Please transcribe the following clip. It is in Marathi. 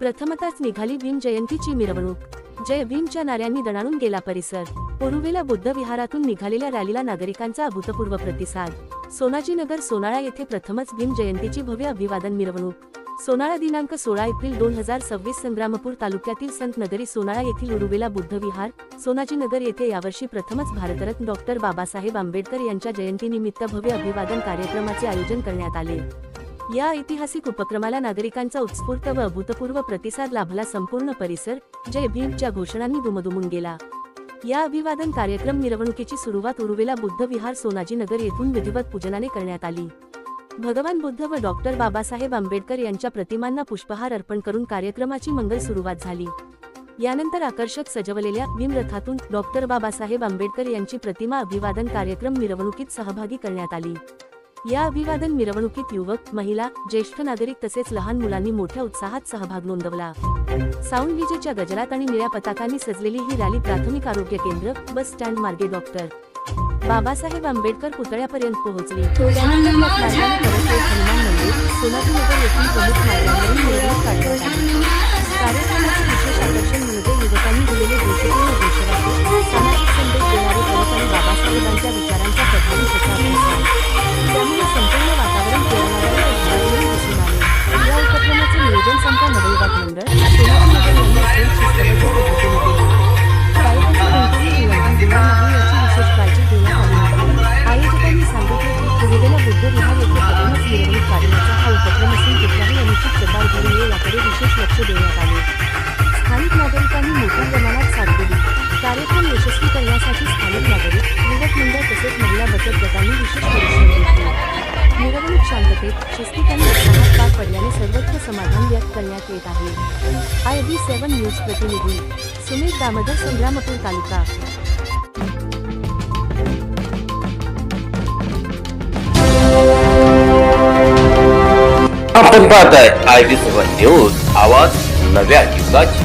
प्रथमतःच निघाली भीम जयंतीची मिरवणूक। जय भीमच्या नाऱ्यांनी दणाणून गेला परिसर। पोरुवेला बुद्ध विहारातून निघालेल्या रॅलीला नागरिकांचा अभूतपूर्व प्रतिसाद। सोनाजीनगर सोनाळा येथे प्रथमच भीम जयंतीची भव्य अभिवादन मिरवणूक। सोनाळा दिनांक 16 एप्रिल 2026 संग्रामपूर तालुक्यातील संत नगरी सोनाळा येथील उरुवेला बुद्ध विहार सोनाजीनगर येथे यावर्षी प्रथमच भारतरत्न डॉक्टर बाबासाहेब आंबेडकर यांच्या जयंतीनिमित्त भव्य अभिवादन कार्यक्रमाचे आयोजन करण्यात आले। या ऐतिहासिक उपक्रमाला नागरिकांचा उत्स्फूर्त व अभूतपूर्व प्रतिसाद लाभला। संपूर्ण परिसर जय भीमच्या घोषणांनी दुमदुमून गेला। या अभिवादन कार्यक्रम मिरवणुकीची सुरुवात उरुवेला बुद्ध विहार सोनाजीनगर येथून विधिवत पूजनाने करण्यात आली। भगवान बुद्ध व डॉक्टर बाबासाहेब आंबेडकर यांच्या प्रतिमांना पुष्पहार अर्पण करून कार्यक्रमाची मंगल सुरुवात झाली। यानंतर आकर्षक सजवलेल्या भीम रथातून डॉक्टर बाबासाहेब आंबेडकर यांची प्रतिमा अभिवादन कार्यक्रम मिरवणुकीत सहभागी करण्यात आली। या अभिवादन मिरवणुकीत युवक, महिला, ज्येष्ठ नागरिक तसेच लहान मुलांनी मोठ्या उत्साहात सहभाग नोंदवला। साऊंड विजेच्या गजरात आणि निळ्या पताकांनी सजलेली ही रॅली प्राथमिक आरोग्य केंद्र, बस स्टँड मार्गे डॉक्टर बाबासाहेब आंबेडकर पुतळ्यापर्यंत पोहोचली। त्यानंतर हनुमान मंदिर, सोनाजीनगर येथील प्रमुख मार्गांवरून मिरवणूक काढण्यात आली। कार्यक्रमाचे विशेष आकर्षण म्हणजे युवकांनी दिलेले देशप्रेम घोषवाक्य, सामाजिक संदेश देणारे फलक आणि बाबासाहेबांच्या विचारांचा प्रभावी प्रचार होता। त्यामुळे संपूर्ण वातावरण प्रेरणादायी व भावनिक दिसून आले। या उपक्रमाचे नियोजन संत नवयुवक मंडळ, सोनाजीनगर यांनी अत्यंत शिस्तबद्ध पद्धतीने केले। कार्यक्रमाचे कोणतेही उल्लंघन होणार नाही याची विशेष काळजी घेण्यात आली होती। आयोजकांनी सांगितले की उरुवेला बुद्ध विहार येथे प्रथमच मिरवणूक काढण्याचा हा उपक्रम असून कुठलाही अनुचित प्रकार घडू नये याकडे विशेष लक्ष देण्यात आले। स्थानिक नागरिकांनी मोठ्या प्रमाणात साथ दिली। कार्यक्रम यशस्वी करण्यासाठी स्थानिक नागरिक, युवक मंडळ तसेच महिला बचत गटांनी विशेष परिश्रम घेतले। मिरवणूक शांततेत, शिस्तीत आणि उत्साहात पार पडल्याने सर्वत्र समाधान व्यक्त करण्यात येत आहे। IB7 न्यूज प्रतिनिधी सुमेध दामोदर, संग्रामपूर तालुका। आपण पाहताय IB7 न्यूज, आवाज नव्या युगाची।